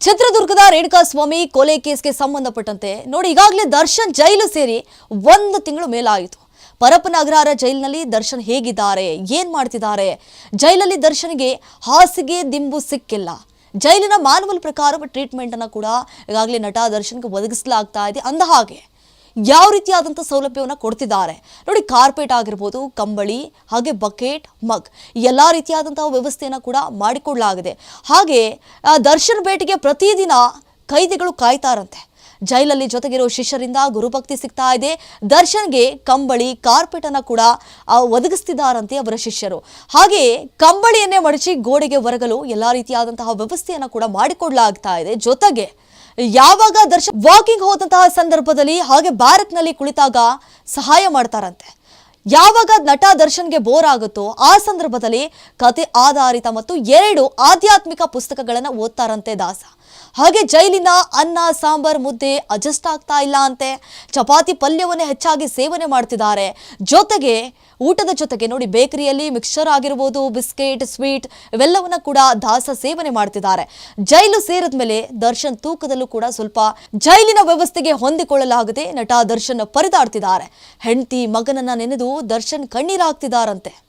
ಚಿತ್ರದುರ್ಗದ ರೇಣುಕಾಸ್ವಾಮಿ ಕೊಲೆ ಕೇಸ್ಗೆ ಸಂಬಂಧಪಟ್ಟಂತೆ ನೋಡಿ ಈಗಾಗಲೇ ದರ್ಶನ್ ಜೈಲು ಸೇರಿ 1 ತಿಂಗಳು ಮೇಲಾಯಿತು. ಪರಪ್ಪನಗರ ಜೈಲಿನಲ್ಲಿ ದರ್ಶನ್ ಹೇಗಿದ್ದಾರೆ, ಏನ್ ಮಾಡ್ತಿದ್ದಾರೆ? ಜೈಲಲ್ಲಿ ದರ್ಶನ್ಗೆ ಹಾಸಿಗೆ ದಿಂಬು ಸಿಕ್ಕಿಲ್ಲ. ಜೈಲಿನ ಮಾನ್ಯುವಲ್ ಪ್ರಕಾರ ಟ್ರೀಟ್ಮೆಂಟ್ ಅನ್ನು ಕೂಡ ಈಗಾಗಲೇ ನಟ ದರ್ಶನ್ಗೆ ಒದಗಿಸಲಾಗ್ತಾ ಇದೆ. ಅಂದ ಹಾಗೆ ಯಾವ ರೀತಿಯಾದಂಥ ಸೌಲಭ್ಯವನ್ನು ಕೊಡ್ತಿದ್ದಾರೆ ನೋಡಿ. ಕಾರ್ಪೆಟ್ ಆಗಿರ್ಬೋದು, ಕಂಬಳಿ, ಹಾಗೆ ಬಕೆಟ್, ಮಗ್ ಎಲ್ಲ ರೀತಿಯಾದಂತಹ ವ್ಯವಸ್ಥೆಯನ್ನು ಕೂಡ ಮಾಡಿಕೊಡಲಾಗಿದೆ. ಹಾಗೆ ದರ್ಶನ್ ಭೇಟಿಗೆ ಪ್ರತಿದಿನ ಕೈದಿಗಳು ಕಾಯ್ತಾರಂತೆ. ಜೈಲಲ್ಲಿ ಜೊತೆಗಿರೋ ಶಿಷ್ಯರಿಂದ ಗುರುಭಕ್ತಿ ಸಿಗ್ತಾ ಇದೆ. ದರ್ಶನ್ಗೆ ಕಂಬಳಿ, ಕಾರ್ಪೆಟ್ ಅನ್ನ ಕೂಡ ಒದಗಿಸ್ತಿದ್ದಾರಂತೆ ಅವರ ಶಿಷ್ಯರು. ಹಾಗೆ ಕಂಬಳಿಯನ್ನೇ ಮಡಚಿ ಗೋಡೆಗೆ ಒರಗಲು ಎಲ್ಲ ರೀತಿಯಾದಂತಹ ವ್ಯವಸ್ಥೆಯನ್ನು ಕೂಡ ಮಾಡಿಕೊಡಲಾಗ್ತಾ ಇದೆ. ಜೊತೆಗೆ ಯಾವಾಗ ದರ್ಶನ್ ವಾಕಿಂಗ್ ಹೋದಂತಹ ಸಂದರ್ಭದಲ್ಲಿ ಹಾಗೆ ಬ್ಯಾರಕ್ನಲ್ಲಿ ಕುಳಿತಾಗ ಸಹಾಯ ಮಾಡ್ತಾರಂತೆ. ಯಾವಾಗ ನಟ ದರ್ಶನ್ಗೆ ಬೋರ್ ಆಗುತ್ತೋ ಆ ಸಂದರ್ಭದಲ್ಲಿ ಕತೆ ಆಧಾರಿತ ಮತ್ತು 2 ಆಧ್ಯಾತ್ಮಿಕ ಪುಸ್ತಕಗಳನ್ನು ಓದ್ತಾರಂತೆ ದಾಸ. ಹಾಗೆ ಜೈಲಿನ ಅನ್ನ ಸಾಂಬಾರ್ ಮುದ್ದೆ ಅಡ್ಜಸ್ಟ್ ಆಗ್ತಾ ಇಲ್ಲ ಅಂತೆ. ಚಪಾತಿ ಪಲ್ಯವನ್ನೇ ಹೆಚ್ಚಾಗಿ ಸೇವನೆ ಮಾಡ್ತಿದ್ದಾರೆ. ಜೊತೆಗೆ ಊಟದ ಜೊತೆಗೆ ನೋಡಿ ಬೇಕರಿಯಲ್ಲಿ ಮಿಕ್ಸ್ಚರ್ ಆಗಿರ್ಬೋದು, ಬಿಸ್ಕೆಟ್, ಸ್ವೀಟ್ ಇವೆಲ್ಲವನ್ನ ಕೂಡ ದಾಸ ಸೇವನೆ ಮಾಡ್ತಿದ್ದಾರೆ. ಜೈಲು ಸೇರಿದ ಮೇಲೆ ದರ್ಶನ್ ತೂಕದಲ್ಲೂ ಕೂಡ ಸ್ವಲ್ಪ ಜೈಲಿನ ವ್ಯವಸ್ಥೆಗೆ ಹೊಂದಿಕೊಳ್ಳಲಾಗದೆ ನಟ ದರ್ಶನ್ ಪರದಾಡ್ತಿದ್ದಾರೆ. ಹೆಂಡತಿ ಮಗನನ್ನ ನೆನೆದು ದರ್ಶನ್ ಕಣ್ಣೀರಾಗ್ತಿದ್ದಾರಂತೆ.